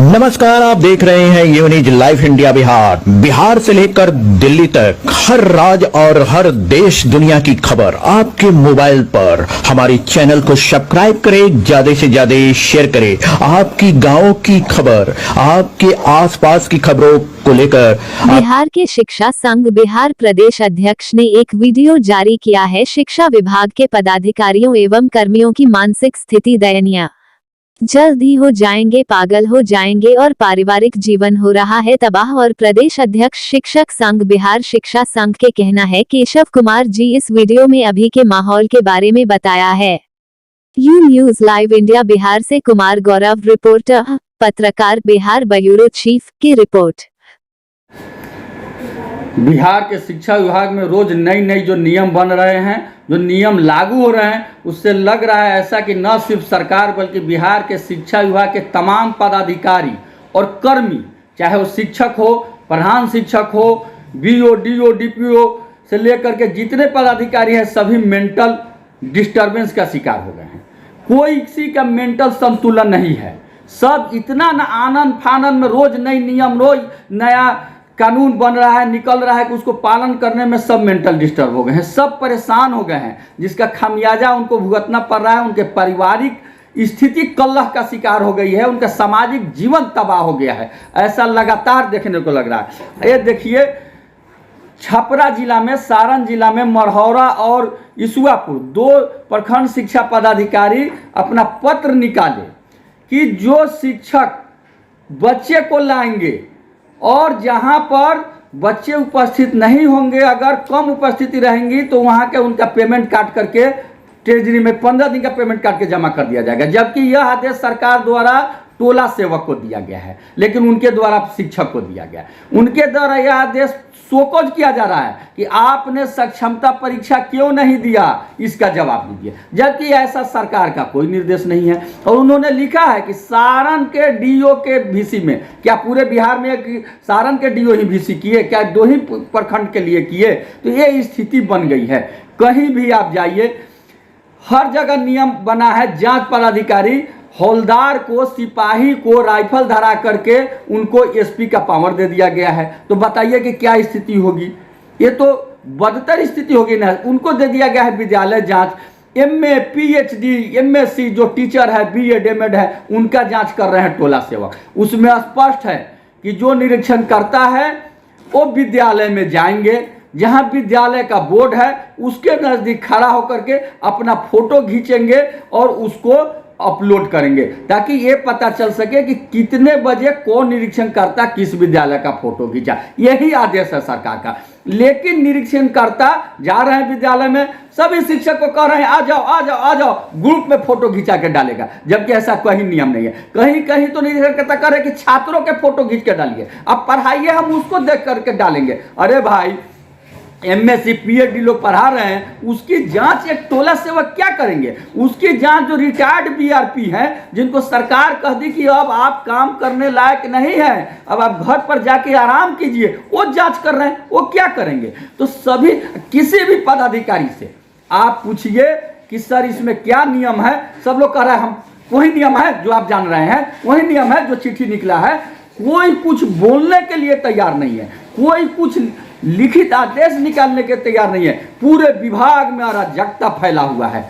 नमस्कार, आप देख रहे हैं यूनिज लाइव इंडिया बिहार। बिहार से लेकर दिल्ली तक हर राज्य और हर देश दुनिया की खबर आपके मोबाइल पर। हमारे चैनल को सब्सक्राइब करें, ज्यादा से ज्यादा शेयर करें। आपकी गांव की खबर, आपके आसपास की खबरों को लेकर बिहार के शिक्षा संघ बिहार प्रदेश अध्यक्ष ने एक वीडियो जारी किया है। शिक्षा विभाग के पदाधिकारियों एवं कर्मियों की मानसिक स्थिति दयनीय, जल्द ही हो जाएंगे पागल हो जाएंगे और पारिवारिक जीवन हो रहा है तबाह। और प्रदेश अध्यक्ष शिक्षक संघ बिहार शिक्षा संघ के कहना है केशव कुमार जी इस वीडियो में अभी के माहौल के बारे में बताया है। You news live India Bihar से कुमार गौरव, रिपोर्टर पत्रकार बिहार ब्यूरो चीफ की रिपोर्ट। बिहार के शिक्षा विभाग में रोज नई जो नियम बन रहे हैं, जो नियम लागू हो रहे हैं, उससे लग रहा है ऐसा कि न सिर्फ सरकार बल्कि बिहार के शिक्षा विभाग के तमाम पदाधिकारी और कर्मी, चाहे वो शिक्षक हो, प्रधान शिक्षक हो, बीओ, डीओ, डीपीओ से लेकर के जितने पदाधिकारी हैं, सभी मेंटल डिस्टर्बेंस का शिकार हो गए हैं। कोई किसी का मेंटल संतुलन नहीं है। सब इतना न आनंद फानंद में रोज नई नियम, रोज नया कानून बन रहा है, निकल रहा है कि उसको पालन करने में सब मेंटल डिस्टर्ब हो गए हैं, सब परेशान हो गए हैं, जिसका खामियाजा उनको भुगतना पड़ रहा है। उनके पारिवारिक स्थिति कलह का शिकार हो गई है, उनका सामाजिक जीवन तबाह हो गया है। ऐसा लगातार देखने को लग रहा है। ये देखिए, छपरा जिला में, सारण जिला में, मरहौरा और इसुआपुर दो प्रखंड शिक्षा पदाधिकारी अपना पत्र निकाले कि जो शिक्षक बच्चे को लाएंगे और जहां पर बच्चे उपस्थित नहीं होंगे, अगर कम उपस्थिति रहेंगी तो वहां के उनका पेमेंट काट करके ट्रेजरी में 15 दिन का पेमेंट काट के जमा कर दिया जाएगा। जबकि यह आदेश सरकार द्वारा टोला सेवक को दिया गया है, लेकिन उनके द्वारा शिक्षक को दिया गया है। उनके द्वारा यह आदेश शोकॉज किया जा रहा है कि आपने सक्षमता परीक्षा क्यों नहीं दिया, इसका जवाब दीजिए। जबकि ऐसा सरकार का कोई निर्देश नहीं है। और उन्होंने लिखा है कि सारण के डीओ के वीसी में, क्या पूरे बिहार में सारण के डीओ ही वीसी किए, क्या दो ही प्रखंड के लिए किए? तो ये स्थिति बन गई है। कहीं भी आप जाइए, हर जगह नियम बना है। जांच पदाधिकारी हौलदार को, सिपाही को राइफल धरा करके उनको एसपी का पावर दे दिया गया है। तो बताइए कि क्या स्थिति होगी? ये तो बदतर स्थिति होगी ना। उनको दे दिया गया है विद्यालय जांच। एमए, पीएचडी, एमएससी जो टीचर है, बीएड, एमएड है, उनका जांच कर रहे हैं टोला सेवक। उसमें स्पष्ट है कि जो निरीक्षण करता है वो विद्यालय में जाएंगे, जहां विद्यालय का बोर्ड है उसके नजदीक खड़ा होकर के अपना फोटो खींचेंगे और उसको अपलोड करेंगे, ताकि ये पता चल सके कि कितने बजे कौन निरीक्षण करता किस विद्यालय का फोटो खींचा। यही आदेश है सरकार का। लेकिन निरीक्षण करता जा रहे हैं विद्यालय में, सभी शिक्षक को कह रहे हैं आ जाओ आ जाओ आ जाओ, ग्रुप में फोटो खींचा के डालेगा। जबकि ऐसा कहीं नियम नहीं है। कहीं कहीं तो निरीक्षण करता कह रहे कि छात्रों के फोटो खींच के डालिए, अब पढ़ाइए, हम उसको देख करके डालेंगे। अरे भाई, एमएससी पीएचडी लोग पढ़ा रहे हैं, उसकी जांच एक टोला सेवक क्या करेंगे? उसकी जांच जो रिटायर्ड बीआरपी हैं, जिनको सरकार कह दी कि अब आप काम करने लायक नहीं है, अब आप घर पर जाके आराम कीजिए, वो जांच कर रहे हैं, वो क्या करेंगे? तो सभी, किसी भी पदाधिकारी से आप पूछिए कि सर इसमें क्या नियम है, सब लोग कह रहे हैं हम वही नियम है जो आप जान रहे हैं, वही नियम है जो चिट्ठी निकला है। कोई कुछ बोलने के लिए तैयार नहीं है, कोई कुछ लिखित आदेश निकालने के तैयार नहीं है। पूरे विभाग में अराजकता फैला हुआ है।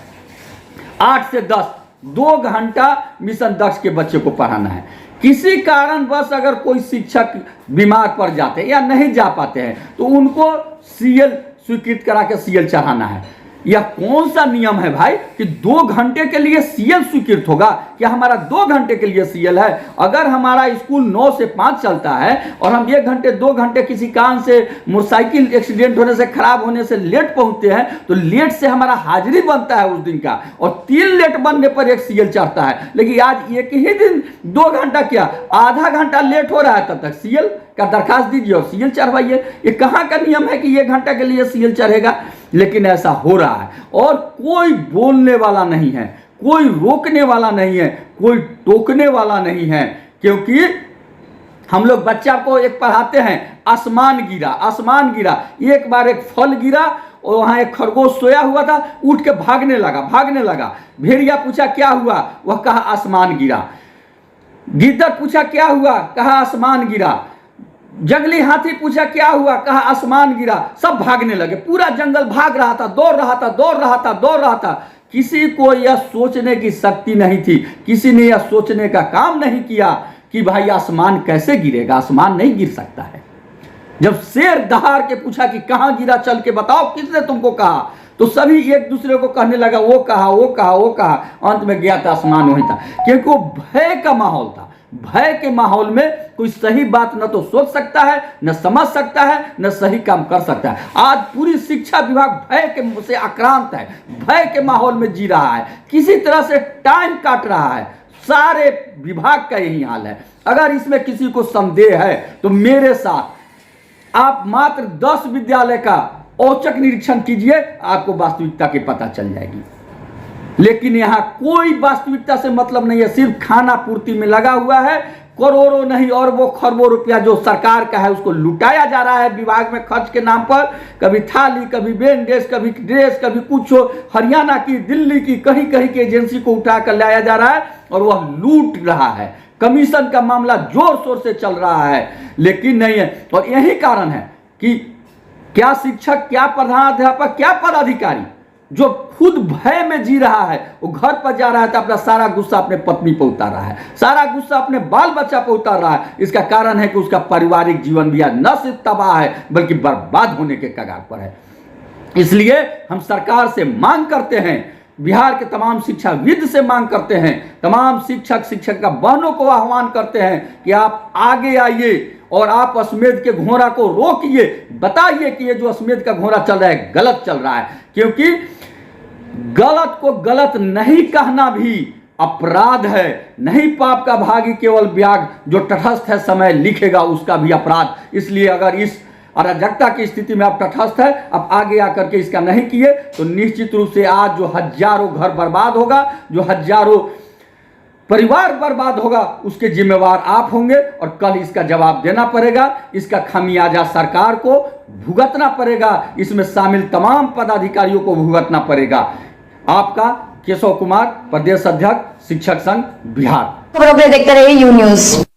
8 से 10 2 घंटा मिशन दक्ष के बच्चे को पढ़ाना है। किसी कारणवश अगर कोई शिक्षक बीमार पड़ जाते हैं या नहीं जा पाते हैं तो उनको सीएल स्वीकृत करा के सीएल चढ़ाना है। यह कौन सा नियम है भाई कि 2 घंटे के लिए सीएल स्वीकृत होगा? क्या हमारा 2 घंटे के लिए सीएल है? अगर हमारा स्कूल 9 से 5 चलता है और हम 1 घंटे 2 घंटे किसी कारण से मोटरसाइकिल एक्सीडेंट होने से, खराब होने से लेट पहुंचते हैं, तो लेट से हमारा हाजिरी बनता है उस दिन का, और 3 लेट बनने पर एक सीएल चढ़ता है। लेकिन आज एक ही दिन 2 घंटा क्या, आधा घंटा लेट हो रहा है, तब तक सीएल का दरखास्त दीजिए और सीएल चढ़वाइए। ये कहाँ का नियम है कि 1 घंटा के लिए सीएल चढ़ेगा? लेकिन ऐसा हो रहा है और कोई बोलने वाला नहीं है, कोई रोकने वाला नहीं है, कोई टोकने वाला नहीं है। क्योंकि हम लोग बच्चा को एक पढ़ाते हैं, आसमान गिरा, आसमान गिरा। एक बार एक फल गिरा और वहाँ एक खरगोश सोया हुआ था, उठ के भागने लगा, भागने लगा। भेड़िया पूछा क्या हुआ, वह कहा आसमान गिरा। गिद्दड़ पूछा क्या हुआ, कहा आसमान गिरा। जंगली हाथी पूछा क्या हुआ, कहा आसमान गिरा। सब भागने लगे, पूरा जंगल भाग रहा था, दौड़ रहा था, दौड़ रहा था, दौड़ रहा था। किसी को यह सोचने की शक्ति नहीं थी, किसी ने यह सोचने का काम नहीं किया कि भाई आसमान कैसे गिरेगा, आसमान नहीं गिर सकता है। जब शेर दहाड़ के पूछा कि कहां गिरा, चल के बताओ, किसने तुमको कहा, तो सभी एक दूसरे को कहने लगा वो कहा, वो कहा, वो कहा। अंत में गया था आसमान वही था, क्योंकि वो भय का माहौल था। भय के माहौल में कोई सही बात न तो सोच सकता है, न समझ सकता है, न सही काम कर सकता है। आज पूरी शिक्षा विभाग भय के से आक्रांत है, भय के माहौल में जी रहा है, किसी तरह से टाइम काट रहा है। सारे विभाग का यही हाल है। अगर इसमें किसी को संदेह है तो मेरे साथ आप मात्र 10 विद्यालय का औचक निरीक्षण कीजिए, आपको वास्तविकता की पता चल जाएगी। लेकिन यहां कोई वास्तविकता से मतलब नहीं है, सिर्फ खाना पूर्ति में लगा हुआ है। करोड़ों नहीं और वो खरबों रुपया जो सरकार का है उसको लुटाया जा रहा है विभाग में खर्च के नाम पर। कभी थाली, कभी बैंडेज, कभी ड्रेस, कभी कुछ। हरियाणा की, दिल्ली की, कहीं कहीं की एजेंसी को उठा कर लाया जा रहा है और वह लूट रहा है। कमीशन का मामला जोर शोर से चल रहा है, लेकिन नहीं है। और यही कारण है कि क्या शिक्षक, क्या प्रधानाध्यापक, क्या पदाधिकारी जो खुद भय में जी रहा है, वो घर पर जा रहा है तो अपना सारा गुस्सा अपने पत्नी पर उतार रहा है, सारा गुस्सा अपने बाल बच्चा पर उतार रहा है। इसका कारण है कि उसका पारिवारिक जीवन भी न सिर्फ तबाह है बल्कि बर्बाद होने के कगार पर है। इसलिए हम सरकार से मांग करते हैं, बिहार के तमाम शिक्षाविद से मांग करते हैं, तमाम शिक्षक शिक्षिका बहनों को आह्वान करते हैं कि आप आगे आइए और आप अश्वमेध के घोड़ा को रोकिए। बताइए कि ये जो अश्वमेध का घोड़ा चल रहा है गलत चल रहा है, क्योंकि गलत को गलत नहीं कहना भी अपराध है। नहीं पाप का भागी केवल व्याग, जो तटस्थ है समय लिखेगा उसका भी अपराध। इसलिए अगर इस अराजकता की स्थिति में आप तटस्थ है, आप आगे आकर के इसका नहीं किए तो निश्चित रूप से आज जो हजारों घर बर्बाद होगा, जो हजारों परिवार बर्बाद होगा, उसके जिम्मेवार आप होंगे और कल इसका जवाब देना पड़ेगा। इसका खामियाजा सरकार को भुगतना पड़ेगा, इसमें शामिल तमाम पदाधिकारियों को भुगतना पड़ेगा। आपका केशव कुमार, प्रदेश अध्यक्ष शिक्षक संघ बिहार। खबरों के लिए देखते रहिए यू न्यूज़।